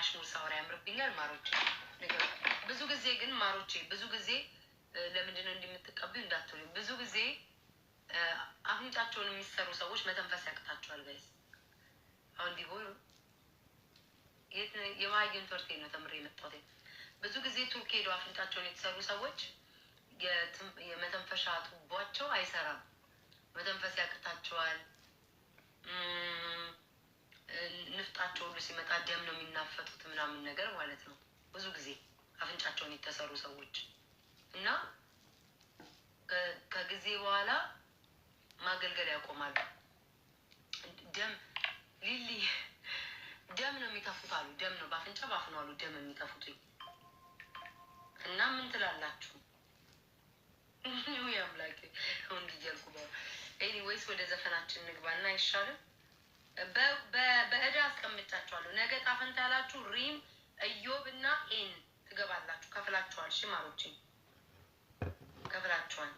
አሽሙር ሳወራ ያምርብኛል ማሮቼ። ብዙ ጊዜ ግን ማሮቼ ብዙ ጊዜ ለምንድነው እንደምትቀበዩ እንዳትሉ። ብዙ ጊዜ አፍንጫቸውን የሚሰሩ ሰዎች መተንፈስ ያቅታቸዋል ጋይስ። አሁን ዲቦ የማይገን ትርቴ ነው ተምሬ የመጣሁት። ብዙ ጊዜ ቱርክ ሄደው አፍንጫቸውን የተሰሩ ሰዎች የመተንፈሻ ቱቧቸው አይሰራም፣ መተንፈስ ያቅታቸዋል። ንፍጣቸው ሁሉ ሲመጣ ደም ነው የሚናፈጡት ምናምን ነገር ማለት ነው። ብዙ ጊዜ አፍንጫቸውን የተሰሩ ሰዎች እና ከጊዜ በኋላ ማገልገል ያቆማሉ። ደም ሊሊ ደም ነው የሚተፉት አሉ። ደም ነው በአፍንጫ ባፍኑ አሉ ደም የሚተፉት። እና ምን ትላላችሁ? ወይ አምላኬ አሁን ዲጀልኩ ኤኒዌይስ ወደ ዘፈናችን ንግባና አይሻልም? በእዳ አስቀምጫችኋለሁ። ነገ ጣፈንታ ያላችሁ ሪም እዮብ እና ኤን ትገባላችሁ። ከፍላችኋል። ሽማሮቼ ከፍላችኋል።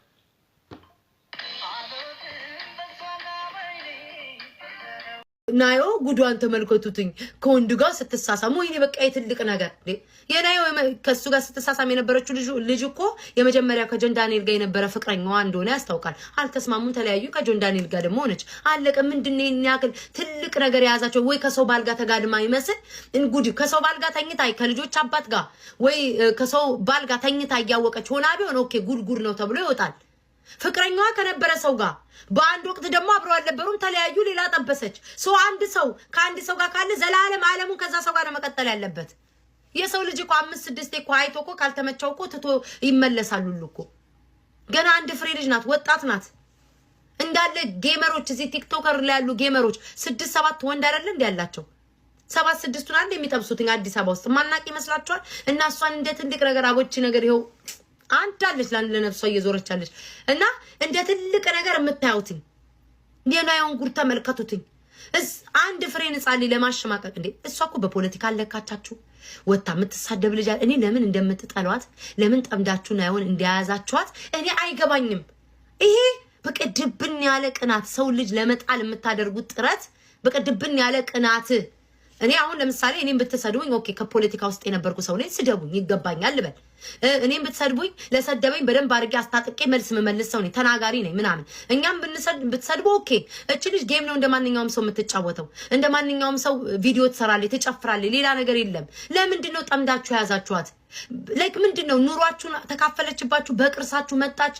ናዮ ጉዷን ተመልከቱትኝ። ከወንድ ጋር ስትሳሳሙ ወይኔ በቃ የትልቅ ነገር የናዮ ከሱ ጋር ስትሳሳም የነበረችው ልጅ እኮ የመጀመሪያ ከጆን ዳንኤል ጋር የነበረ ፍቅረኛዋ እንደሆነ ያስታውቃል። አልተስማሙም፣ ተለያዩ። ከጆን ዳንኤል ጋር ደግሞ ሆነች። አለቀ። ምንድነው የሚያክል ትልቅ ነገር የያዛቸው? ወይ ከሰው ባል ጋር ተጋድማ ይመስል እንጉዲ ከሰው ባል ጋር ተኝታ ከልጆች አባት ጋር ወይ ከሰው ባል ጋር ተኝታ እያወቀች ሆና ቢሆን ኦኬ ጉድ ነው ተብሎ ይወጣል። ፍቅረኛዋ ከነበረ ሰው ጋር በአንድ ወቅት ደግሞ አብረው አልነበሩም፣ ተለያዩ፣ ሌላ ጠበሰች። ሰው አንድ ሰው ከአንድ ሰው ጋር ካለ ዘላለም ዓለሙን ከዛ ሰው ጋር ነው መቀጠል ያለበት። የሰው ልጅ እኮ 5-6 እኮ አይቶ እኮ ካልተመቸው እኮ ትቶ ይመለሳሉ እኮ። ገና አንድ ፍሬ ልጅ ናት፣ ወጣት ናት። እንዳለ ጌመሮች እዚህ ቲክቶከር ላይ ያሉ ጌመሮች 6-7 ወንድ አይደለ እንዴ ያላቸው? 7-6ቱን አንድ የሚጠብሱት አዲስ አበባ ውስጥ ማናቅ ይመስላችኋል? እና እሷን እንደ ትልቅ ነገር አቦቺ ነገር ይኸው አንድ አለች ለነፍሷ እየዞረቻለች። እና እንደ ትልቅ ነገር የምታዩትኝ የናዮን ጉድ ተመልከቱትኝ። አንድ ፍሬን ህጻን ለማሸማቀቅ እንዴ! እሷ እኮ በፖለቲካ አለካቻችሁ ወጣ የምትሳደብ ልጅ። እኔ ለምን እንደምትጠሏት ለምን ጠምዳችሁ ናዮን እንደያዛችኋት እኔ አይገባኝም። ይሄ በቅድብን ያለ ቅናት ሰው ልጅ ለመጣል የምታደርጉት ጥረት በቅድብን ያለ ቅናት። እኔ አሁን ለምሳሌ እኔም ብትሰድቡኝ ኦኬ ከፖለቲካ ውስጥ የነበርኩ ሰው ነኝ፣ ስደቡኝ ይገባኛል ልበል። እኔም ብትሰድቡኝ ለሰደበኝ በደንብ አድርጌ አስታጥቄ መልስ መመልስ ሰው ነኝ፣ ተናጋሪ ነኝ ምናምን። እኛም ብትሰድቡ ኦኬ እቺ ልጅ ጌም ነው እንደማንኛውም ሰው የምትጫወተው፣ እንደማንኛውም ሰው ቪዲዮ ትሰራለች፣ ትጨፍራለች፣ ሌላ ነገር የለም። ለምንድን ነው ጠምዳችሁ የያዛችኋት? ላይክ ምንድን ነው ኑሯችሁን ተካፈለችባችሁ፣ በቅርሳችሁ መጣች።